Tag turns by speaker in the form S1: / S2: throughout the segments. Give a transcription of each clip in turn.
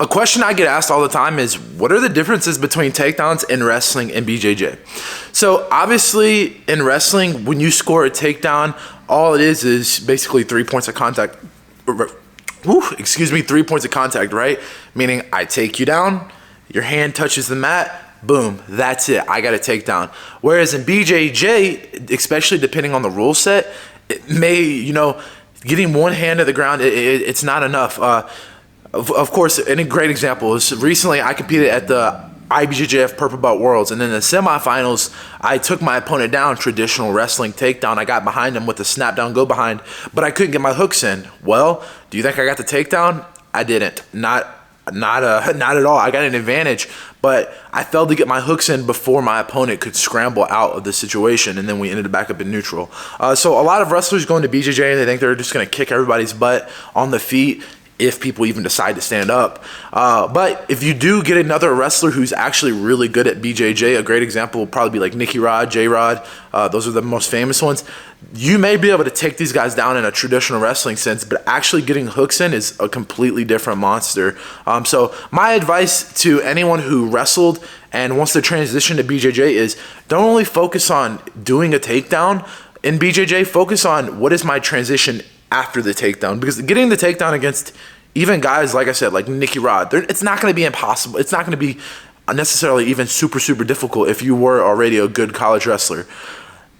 S1: A question I get asked all the time is, what are the differences between takedowns in wrestling and BJJ? So obviously in wrestling, when you score a takedown, all it is basically 3 points of contact. 3 points of contact, right? Meaning I take you down, your hand touches the mat, boom, that's it. I got a takedown. Whereas in BJJ, especially depending on the rule set, it may, getting one hand to the ground, it's not enough. Of course, a great example is recently I competed at the IBJJF Purple Belt Worlds, and in the semifinals, I took my opponent down, traditional wrestling takedown. I got behind him with a snap down, go behind, but I couldn't get my hooks in. Well, do you think I got the takedown? I didn't. Not at all. I got an advantage, but I failed to get my hooks in before my opponent could scramble out of the situation, and then we ended back up in neutral. So a lot of wrestlers go into BJJ and they think they're just going to kick everybody's butt on the feet, if people even decide to stand up. But if you do get another wrestler who's actually really good at BJJ, a great example will probably be like Nicky Rod, J-Rod. Those are the most famous ones. You may be able to take these guys down in a traditional wrestling sense, but actually getting hooks in is a completely different monster. So my advice to anyone who wrestled and wants to transition to BJJ is don't only focus on doing a takedown in BJJ, focus on what is my transition after the takedown, because getting the takedown against even guys, like I said, like Nicky Rod, it's not going to be impossible. It's not going to be necessarily even super difficult if you were already a good college wrestler.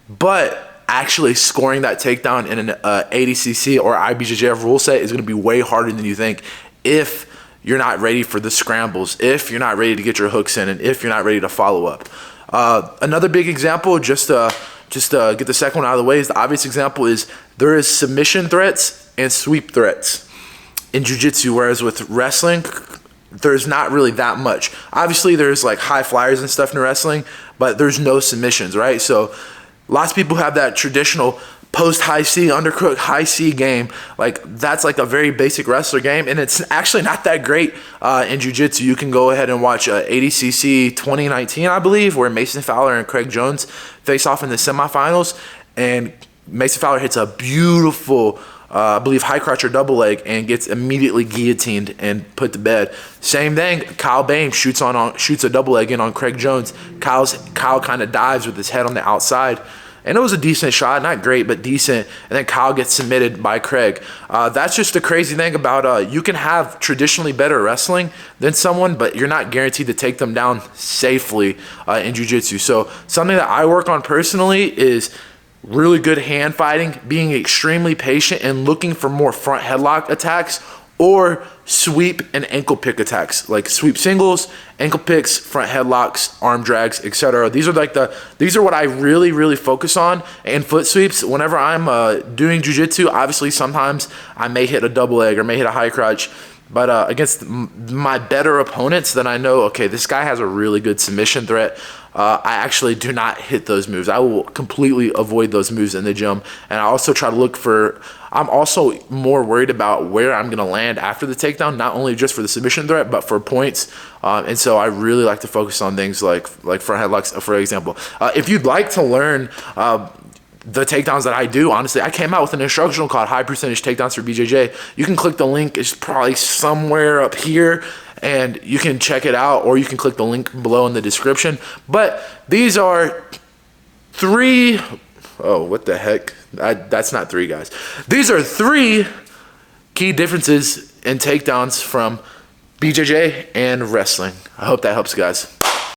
S1: But actually scoring that takedown in an ADCC or IBJJF rule set is going to be way harder than you think if you're not ready for the scrambles, if you're not ready to get your hooks in, and if you're not ready to follow up. Another big example, just to get the second one out of the way, is the obvious example is there is submission threats and sweep threats in jiu-jitsu, whereas with wrestling, there's not really that much. Obviously, there's like high flyers and stuff in wrestling, but there's no submissions, right? So lots of people have that traditional post high C, undercrook, high C game. Like that's like a very basic wrestler game, and it's actually not that great in jiu-jitsu. You can go ahead and watch ADCC 2019, I believe, where Mason Fowler and Craig Jones face off in the semifinals, and Mason Fowler hits a beautiful, I believe, high crotch or double leg and gets immediately guillotined and put to bed. Same thing, Kyle Bain shoots a double leg in on Craig Jones. Kyle kind of dives with his head on the outside, and it was a decent shot, not great, but decent. And then Kyle gets submitted by Craig. That's just the crazy thing about you can have traditionally better wrestling than someone, but you're not guaranteed to take them down safely in jiu-jitsu. So something that I work on personally is really good hand fighting, being extremely patient and looking for more front headlock attacks or sweep and ankle pick attacks, like sweep singles, ankle picks, front headlocks, arm drags, etc. These are what I really focus on. And foot sweeps, whenever I'm doing jiu-jitsu, obviously sometimes I may hit a double leg or may hit a high crotch, but against my better opponents, then I know, okay, this guy has a really good submission threat. I actually do not hit those moves. I will completely avoid those moves in the gym. And I also try to look for, I'm also more worried about where I'm going to land after the takedown, not only just for the submission threat, but for points. And so I really like to focus on things like front headlocks, for example. If you'd like to learn the takedowns that I do, honestly, I came out with an instructional called High Percentage Takedowns for BJJ. You can click the link. It's probably somewhere up here, and you can check it out, or you can click the link below in the description. But these are three, oh, what the heck? That's not three, guys. These are three key differences in takedowns from BJJ and wrestling. I hope that helps, guys.